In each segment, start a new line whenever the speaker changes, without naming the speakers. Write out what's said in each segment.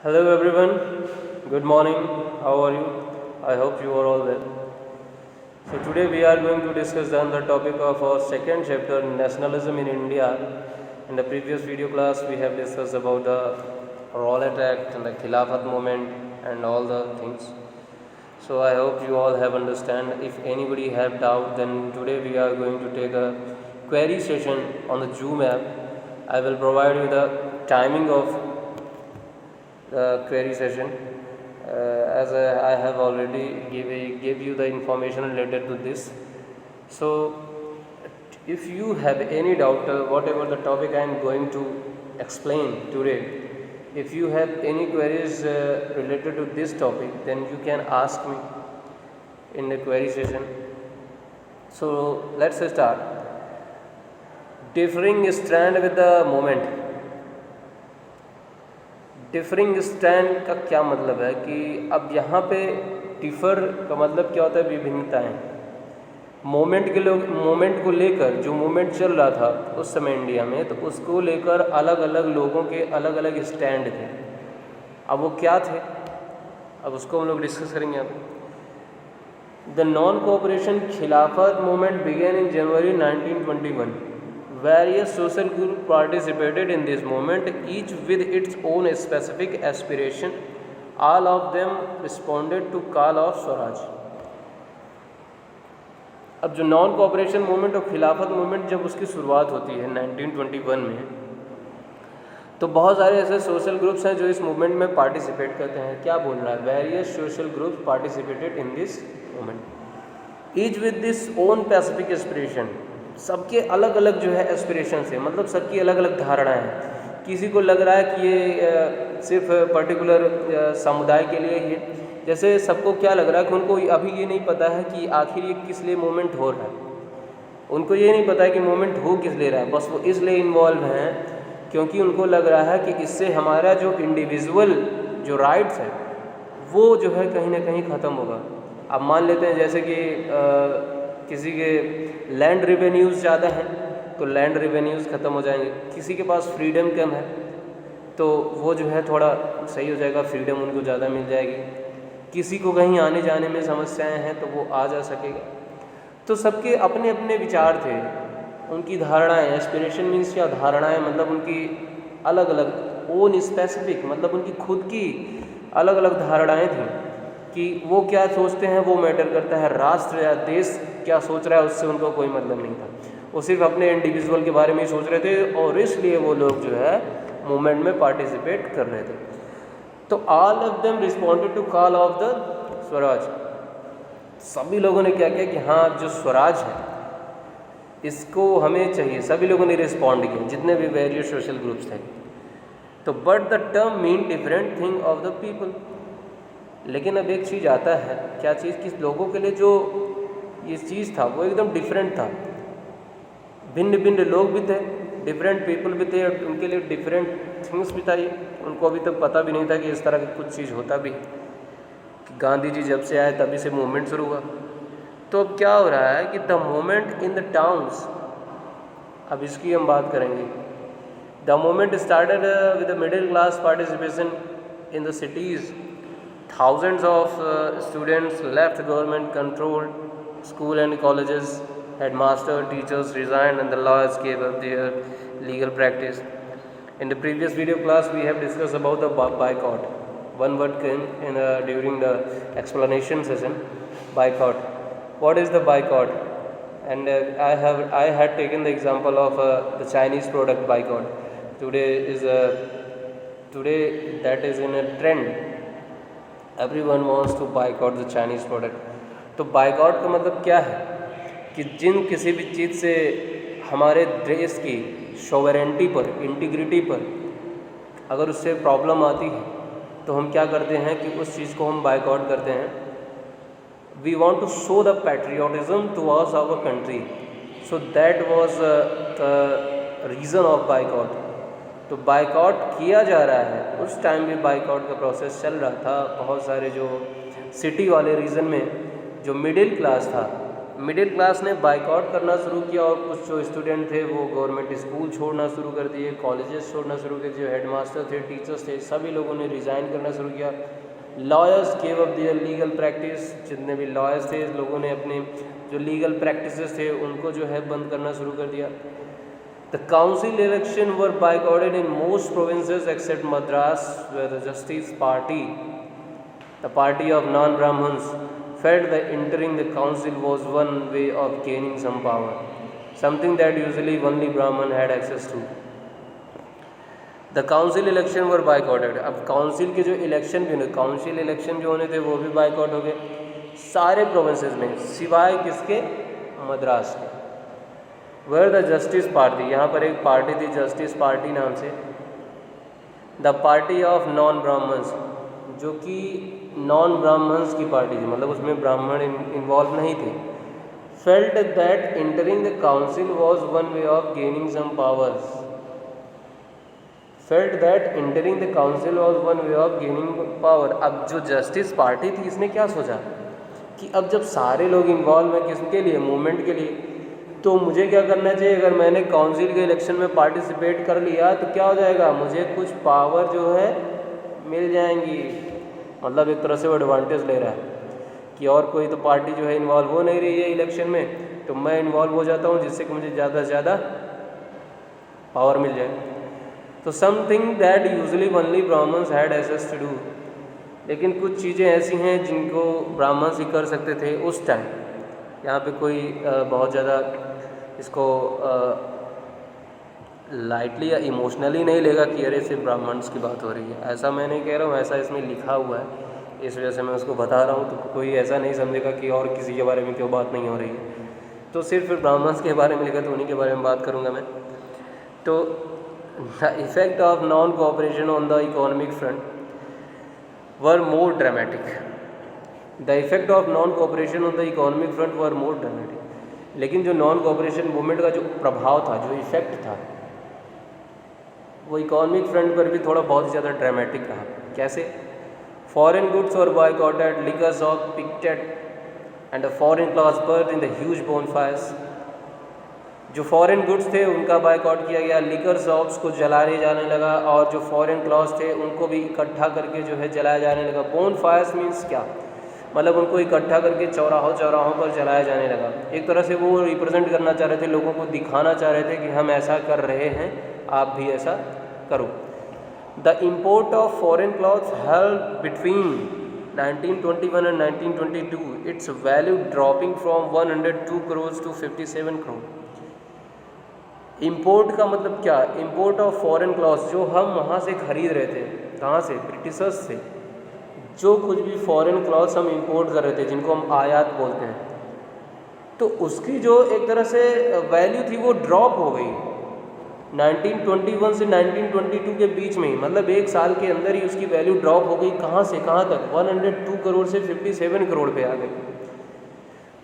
Hello everyone, good morning, how are you? I hope you are all well. So today we are going to discuss on the topic of our second chapter, nationalism in India. In the previous video class we have discussed about the Rowlatt Act and the Khilafat movement and all the things. So I hope you all have understand. If anybody have doubt, then today we are going to take a query session on the Zoom app. I will provide you the timing of the query session as I have already gave you the information related to this. So if you have any doubt whatever the topic I am going to explain today, if you have any queries related to this topic, then you can ask me in the query session. So let's start. Differing strand with the moment. Differing stand का क्या मतलब है कि अब यहाँ पे differ का मतलब क्या होता है, विभिन्नताएं। मोमेंट को लेकर जो मोमेंट चल रहा था उस समय इंडिया में, तो उसको लेकर अलग अलग लोगों के अलग अलग स्टैंड थे। अब वो क्या थे, अब उसको हम लोग डिस्कस करेंगे। अब द नॉन कोऑपरेशन खिलाफत movement began in January 1921। Various social groups participated in this movement, each with its own specific aspiration. All of them responded to call of Swaraj. अब जो नॉन कोऑपरेशन मूवमेंट और खिलाफत movement जब उसकी शुरुआत होती है 1921 में, तो बहुत सारे ऐसे सोशल ग्रुप्स हैं जो इस मूवमेंट में पार्टिसिपेट करते हैं। क्या बोल रहा है, various social groups participated in this movement, each with this own specific aspiration. सबके अलग अलग जो है एस्पिरेशंस है, मतलब सबकी अलग अलग धारणाएं हैं। किसी को लग रहा है कि ये सिर्फ पर्टिकुलर समुदाय के लिए ही है। जैसे सबको क्या लग रहा है कि उनको अभी ये नहीं पता है कि आखिर ये किस लिए मूवमेंट हो रहा है। उनको ये नहीं पता है कि मूवमेंट हो किस लिए रहा है, बस वो इसलिए इन्वॉल्व हैं क्योंकि उनको लग रहा है कि इससे हमारा जो इंडिविजुअल जो राइट्स है वो जो है कहीं ना कहीं ख़त्म होगा। अब मान लेते हैं जैसे कि किसी के लैंड रिवेन्यूज़ ज़्यादा हैं तो लैंड रिवेन्यूज़ ख़त्म हो जाएंगे, किसी के पास फ्रीडम कम है तो वो जो है थोड़ा सही हो जाएगा, फ्रीडम उनको ज़्यादा मिल जाएगी। किसी को कहीं आने जाने में समस्याएं हैं तो वो आ जा सकेगा। तो सबके अपने अपने विचार थे, उनकी धारणाएं, एस्पिरेशन मीन्स क्या, धारणाएं मतलब उनकी अलग अलग ओन स्पेसिफिक, मतलब उनकी खुद की अलग अलग धारणाएं थी कि वो क्या सोचते हैं वो मैटर करता है। राष्ट्र या देश क्या सोच रहा है उससे उनको कोई मतलब नहीं था, वो सिर्फ अपने इंडिविजुअल के बारे में ही सोच रहे थे और इसलिए वो लोग जो है मूवमेंट में पार्टिसिपेट कर रहे थे। तो all of them responded to call of the Swaraj. सभी लोगों ने क्या किया कि हाँ जो स्वराज है इसको हमें चाहिए, सभी लोगों ने रिस्पॉन्ड किया, जितने भी वेरियस सोशल ग्रुप्स थे। तो but the term mean different thing of the people. लेकिन अब एक चीज़ आता है, क्या चीज़, कि लोगों के लिए जो ये चीज़ था वो एकदम डिफरेंट था। भिन्न भिन्न लोग भी थे, डिफरेंट पीपल भी थे, और उनके लिए डिफरेंट थिंग्स भी था। ये उनको अभी तक पता भी नहीं था कि इस तरह का कुछ चीज़ होता भी। गांधी जी जब से आए तभी से मूवमेंट शुरू हुआ। तो अब क्या हो रहा है कि the movement in the towns, अब इसकी हम बात करेंगे। The movement started with the middle class participation in the cities. Thousands of students left government-controlled school and colleges. Headmaster, teachers resigned, and the lawyers gave up their legal practice. In the previous video class, we have discussed about the boycott. One word came in during the explanation session: boycott. What is the boycott? And I had taken the example of the Chinese product boycott. Today that is in a trend. Everyone wants to boycott the Chinese product. तो boycott का मतलब क्या है कि जिन किसी भी चीज़ से हमारे देश की सॉवरेंटी पर, इंटीग्रिटी पर अगर उससे प्रॉब्लम आती है तो हम क्या करते हैं कि उस चीज़ को हम बाइकआउट करते हैं। We want to show the patriotism towards our country, so that was the reason of boycott. तो बाइकआउट किया जा रहा है, उस टाइम भी बाइकआउट का प्रोसेस चल रहा था। बहुत सारे जो सिटी वाले रीजन में जो मिडिल क्लास था मिडिल क्लास ने बाइकआउट करना शुरू किया और कुछ जो स्टूडेंट थे वो गवर्नमेंट स्कूल छोड़ना शुरू कर दिए, कॉलेजेस छोड़ना शुरू कर दिए, जो हेडमास्टर थे, टीचर्स थे, सभी लोगों ने रिज़ाइन करना शुरू किया। Lawyers gave up their legal practice, जितने भी लॉयर्स थे लोगों ने अपने जो लीगल प्रैक्टिसेस थे उनको जो है बंद करना शुरू कर दिया। The council election were boycotted in most provinces except Madras where the justice party, the party of non Brahmins, felt that entering the council was one way of gaining some power, something that usually only Brahman had access to. The council election were boycotted. अब council के जो election भी होने, council election जो होने थे वो भी बाइकआउट हो गए सारे प्रोविंसेस में, सिवाय किसके? मद्रास के। वेयर द जस्टिस पार्टी, यहाँ पर एक पार्टी थी जस्टिस पार्टी नाम से, the party of non Brahmins, जो कि नॉन ब्राह्मण्स की पार्टी थी, मतलब उसमें ब्राह्मण इन्वॉल्व नहीं थे। Felt that entering the council was one way of gaining some powers, felt that entering the council was one way of gaining power. अब जो जस्टिस पार्टी थी इसने क्या सोचा कि अब जब सारे लोग इन्वॉल्व हैं किसके लिए? मूवमेंट के लिए, तो मुझे क्या करना चाहिए? अगर मैंने काउंसिल के इलेक्शन में पार्टिसिपेट कर लिया तो क्या हो जाएगा? मुझे कुछ पावर जो है मिल जाएंगी। मतलब एक तरह से वो एडवांटेज ले रहा है कि और कोई तो पार्टी जो है इन्वॉल्व हो नहीं रही है इलेक्शन में, तो मैं इन्वॉल्व हो जाता हूँ जिससे कि मुझे ज़्यादा से ज़्यादा पावर मिल जाए। तो something that usually only Brahmins had access to do, लेकिन कुछ चीज़ें ऐसी हैं जिनको ब्राह्मण्स ही कर सकते थे उस टाइम। यहाँ पे कोई बहुत ज़्यादा इसको लाइटली या इमोशनली नहीं लेगा कि अरे सिर्फ ब्राह्मण्स की बात हो रही है, ऐसा मैं नहीं कह रहा हूँ, ऐसा इसमें लिखा हुआ है, इस वजह से मैं उसको बता रहा हूँ। तो कोई ऐसा नहीं समझेगा कि और किसी के बारे में क्यों बात नहीं हो रही है, तो सिर्फ ब्राह्मण्स के बारे में लिखा तो उन्हीं के बारे में बात करूँगा मैं। तो the effect of non cooperation on the economic front were more dramatic, the effect of non cooperation on the economic front were more dramatic. लेकिन जो नॉन कोऑपरेशन मूवमेंट का जो प्रभाव था, जो इफेक्ट था, वो इकोनॉमिक फ्रंट पर भी थोड़ा बहुत ज़्यादा ड्रामेटिक रहा। कैसे? फॉरेन गुड्स और boycotted, liquor shop picketed and the foreign cloth burnt in the huge bonfires. जो फॉरेन गुड्स थे उनका बायकॉट किया गया, लिकर शॉप्स को जलाने जाने लगा, और जो फॉरेन क्लॉथ्स थे उनको भी इकट्ठा करके जो है जलाया जाने लगा। बोनफायर्स मीन्स क्या? मतलब उनको इकट्ठा करके चौराहों पर जलाया जाने लगा। एक तरह से वो रिप्रेजेंट करना चाह रहे थे, लोगों को दिखाना चाह रहे थे कि हम ऐसा कर रहे हैं, आप भी ऐसा करो। The import of foreign clothes held between 1921 and 1922, its value dropping from 102 crores to 57 crore। Import का मतलब क्या? इम्पोर्ट ऑफ फॉरेन क्लॉथ्स, जो हम वहाँ से खरीद रहे थे, कहाँ से? ब्रिटिशर्स से। जो कुछ भी फॉरेन क्लॉथ्स हम इंपोर्ट कर रहे थे, जिनको हम आयात बोलते हैं, तो उसकी जो एक तरह से वैल्यू थी वो ड्रॉप हो गई 1921 से 1922 के बीच में ही। मतलब एक साल के अंदर ही उसकी वैल्यू ड्रॉप हो गई। कहाँ से कहाँ तक? 102 करोड़ से 57 करोड़ पे आ गई।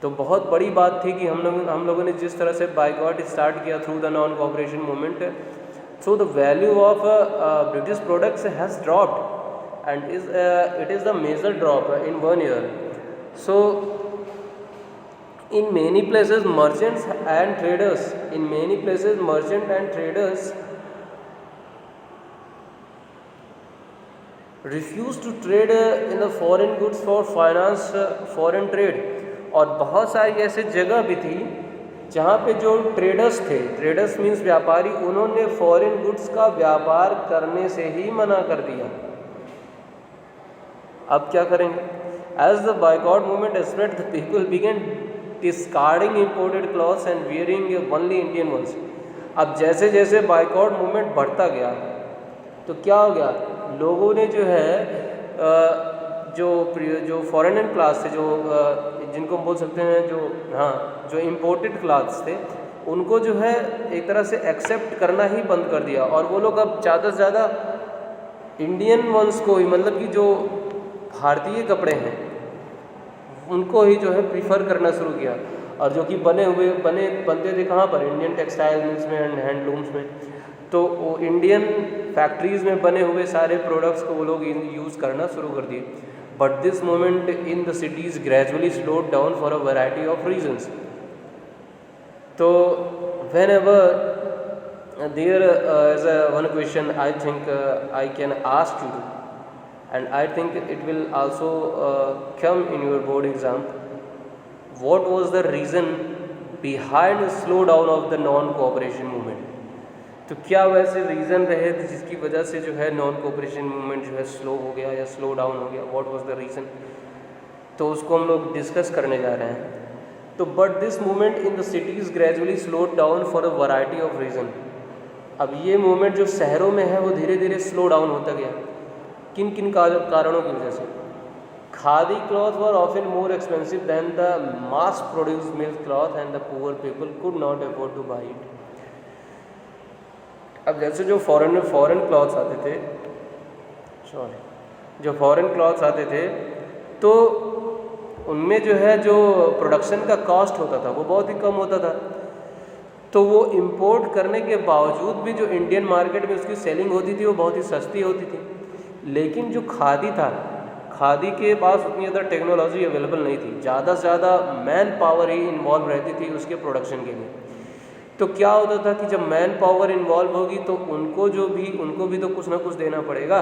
तो बहुत बड़ी बात थी कि हम लोगों ने जिस तरह से बाइकआउट स्टार्ट किया through the non cooperation movement, so the value of British products has dropped and it is the major drop in 1 year. So in many places merchants and traders refuse to trade in the foreign goods for finance foreign trade। और बहुत सारी ऐसे जगह भी थी जहाँ पे जो ट्रेडर्स थे, ट्रेडर्स मीन्स व्यापारी, उन्होंने फॉरेन गुड्स का व्यापार करने से ही मना कर दिया। अब क्या करेंगे? As the boycott movement spread the people began discarding imported clothes and wearing only Indian ones. अब जैसे जैसे बाइकआउट मूवमेंट बढ़ता गया तो क्या हो गया? लोगों ने जो है जो फॉरेन क्लास थे, जो जिनको हम बोल सकते हैं जो इम्पोर्टेड क्लॉथ्स थे, उनको जो है एक तरह से एक्सेप्ट करना ही बंद कर दिया। और वो लोग अब ज़्यादा से ज़्यादा इंडियन वंस को ही, मतलब कि जो भारतीय कपड़े हैं उनको ही जो है प्रीफर करना शुरू किया। और जो कि बनते थे कहाँ पर? इंडियन टेक्सटाइल मिल्स में एंड हैंडलूम्स में। तो वो इंडियन फैक्ट्रीज़ में बने हुए सारे प्रोडक्ट्स को वो लोग यूज़ करना शुरू कर दिए। but this movement in the cities gradually slowed down for a variety of reasons. So whenever there is one question I think I can ask you to, and I think it will also come in your board exam. What was the reason behind slowdown of the non-cooperation movement? तो क्या वैसे reason रहे थे जिसकी वजह से जो है नॉन कोऑपरेशन मूवमेंट जो है स्लो हो गया या स्लो डाउन हो गया? What was the reason? तो उसको हम लोग डिस्कस करने जा रहे हैं. तो but this movement in the cities gradually slowed down for a variety of reason. अब ये मूवमेंट जो शहरों में है वो धीरे धीरे स्लो डाउन होता गया. किन किन कारणों की वजह से? Khadi cloth were often more expensive than the mass produce mill cloth and the poor people could not afford two by it. अब जैसे जो फॉरेन क्लॉथ्स आते थे, जो फॉरेन क्लॉथ्स आते थे तो उनमें जो है जो प्रोडक्शन का कॉस्ट होता था वो बहुत ही कम होता था. तो वो इंपोर्ट करने के बावजूद भी जो इंडियन मार्केट में उसकी सेलिंग होती थी वो बहुत ही सस्ती होती थी. लेकिन जो खादी था, खादी के पास उतनी ज़्यादा टेक्नोलॉजी अवेलेबल नहीं थी. ज़्यादा से ज़्यादा मैन पावर ही इन्वॉल्व रहती थी उसके प्रोडक्शन के लिए. तो क्या होता था कि जब मैन पावर इन्वॉल्व होगी तो उनको भी तो कुछ ना कुछ देना पड़ेगा,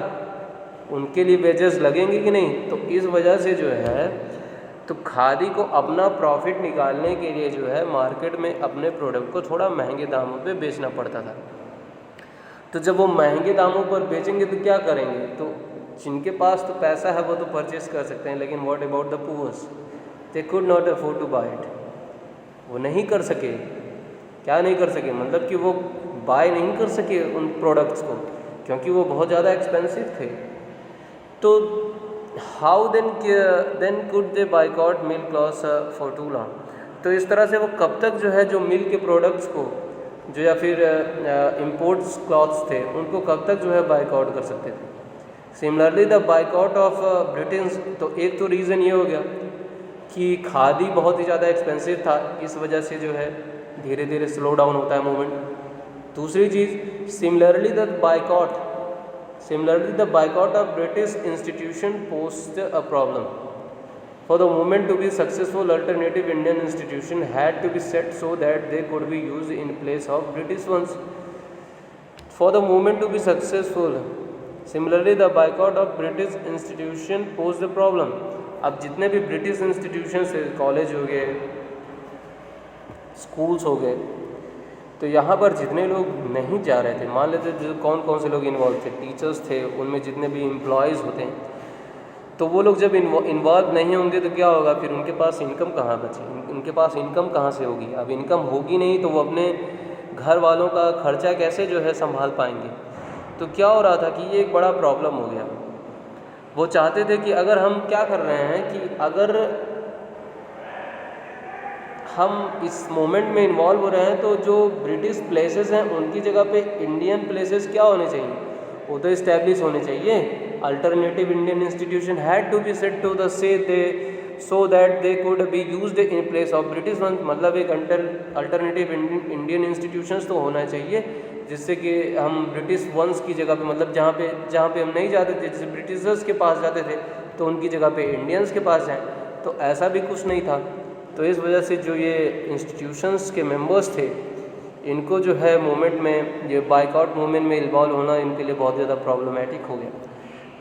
उनके लिए वेजेस लगेंगे कि नहीं. तो इस वजह से जो है तो खादी को अपना प्रॉफिट निकालने के लिए जो है मार्केट में अपने प्रोडक्ट को थोड़ा महंगे दामों पे बेचना पड़ता था. तो जब वो महंगे दामों पर बेचेंगे तो क्या करेंगे? तो जिनके पास तो पैसा है वो तो परचेस कर सकते हैं, लेकिन what about the poors? They could not afford to buy it. वो नहीं कर सके. क्या नहीं कर सके? मतलब कि वो बाय नहीं कर सके उन प्रोडक्ट्स को क्योंकि वो बहुत ज़्यादा एक्सपेंसिव थे. तो how then could they boycott mill clothes for too long. तो इस तरह से वो कब तक जो है जो मिल्क के प्रोडक्ट्स को जो या फिर इम्पोर्ट्स क्लॉथ्स थे उनको कब तक जो है बायकॉट कर सकते थे. Similarly the boycott of Britain. तो एक तो रीज़न ये हो गया कि खादी बहुत ही ज़्यादा एक्सपेंसिव था, इस वजह से जो है धीरे धीरे स्लो डाउन होता है मूवमेंट. दूसरी चीज़, similarly the boycott of British institution posed a problem. For the movement to be successful alternative Indian institution had to be set so that they could be used in place of British ones. For the movement to be successful similarly the boycott of British institution posed the problem. अब जितने भी British institution से college हो गए, schools हो गए, तो यहाँ पर जितने लोग नहीं जा रहे थे, मान लेते जो कौन से लोग इन्वॉल्व थे, टीचर्स थे, उनमें जितने भी एम्प्लॉयज़ होते हैं, तो वो लोग जब इन्वॉल्व नहीं होंगे तो क्या होगा? फिर उनके पास इनकम कहाँ बची? उनके पास इनकम कहाँ से होगी? अब इनकम होगी नहीं तो वो अपने घर वालों का खर्चा कैसे जो है संभाल पाएंगे? तो क्या हो रहा था कि ये एक बड़ा प्रॉब्लम हो गया. वो चाहते थे कि अगर हम क्या कर रहे हैं कि अगर हम इस मोमेंट में इन्वॉल्व हो रहे हैं तो जो ब्रिटिश प्लेसेस हैं उनकी जगह पे इंडियन प्लेसेस क्या होने चाहिए? वो तो इस्टेब्लिश होने चाहिए. Alternative Indian institution had to be set to the say they so that they could be used in place of British one. मतलब एक अल्टरनेटिव इंडियन इंस्टीट्यूशंस तो होना चाहिए जिससे कि हम ब्रिटिश वंस की जगह पे, मतलब जहाँ पे हम नहीं जाते थे, जैसे ब्रिटिशर्स के पास जाते थे तो उनकी जगह पे इंडियंस के पास जाएँ. तो ऐसा भी कुछ नहीं था. तो इस वजह से जो ये इंस्टीट्यूशंस के मेंबर्स थे इनको जो है मूवमेंट में, ये बायकॉट मूवमेंट में इन्वॉल्व होना इनके लिए बहुत ज़्यादा प्रॉब्लमेटिक हो गया.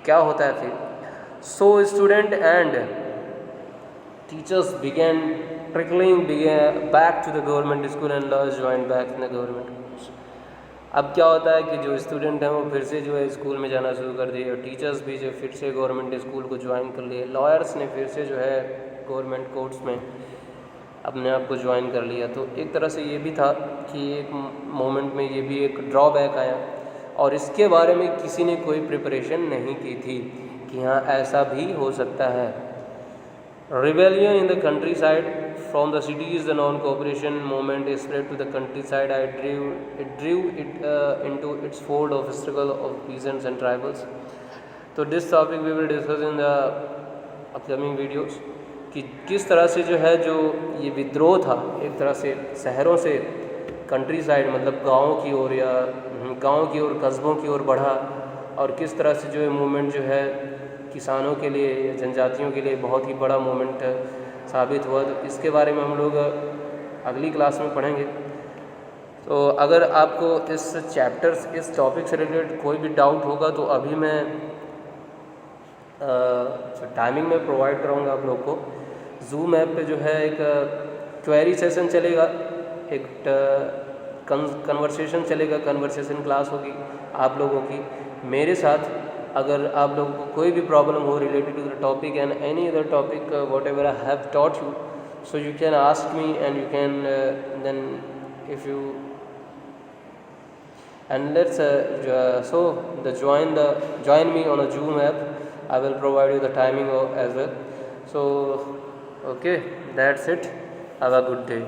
क्या होता है फिर? So student and teachers began trickling back to the government school and lawyers join back in the government. अब क्या होता है कि जो स्टूडेंट हैं वो फिर से जो है स्कूल में जाना शुरू कर दिए और टीचर्स भी जो फिर से गवर्नमेंट स्कूल को ज्वाइन कर लिए. लॉयर्स ने फिर से जो है गवर्नमेंट कोर्ट्स में अपने आप को ज्वाइन कर लिया. तो एक तरह से ये भी था कि एक मोमेंट में ये भी एक ड्रॉबैक आया और इसके बारे में किसी ने कोई प्रिपरेशन नहीं की थी कि हाँ ऐसा भी हो सकता है. Rebellion in the countryside from the cities the non cooperation movement spread to the countryside. It drew into its fold of struggle of peasants and tribals. तो this topic we will discuss in the upcoming videos कि किस तरह से जो है जो ये विद्रोह था एक तरह से शहरों से कंट्री साइड, मतलब गाँव की ओर या गाँव की ओर, कस्बों की ओर बढ़ा और किस तरह से जो है मूवमेंट जो है किसानों के लिए या जनजातियों के लिए बहुत ही बड़ा मूवमेंट साबित हुआ। तो इसके बारे में हम लोग अगली क्लास में पढ़ेंगे। तो अगर आपको इस टॉपिक से रिलेटेड कोई भी डाउट होगा तो अभी मैं टाइमिंग में प्रोवाइड कराऊंगा आप लोग को। जूम ऐप पे जो है एक क्वेरी सेशन चलेगा, एक कन्वर्सेशन चलेगा, कन्वर्सेशन क्लास होगी आप लोगों की मेरे साथ। अगर आप लोगों को कोई भी प्रॉब्लम हो related to the topic and any other topic whatever I have taught you, so you can ask me and you can then if you and let's join me on a Zoom app. I will provide you the timing as well. So okay, that's it. Have a good day.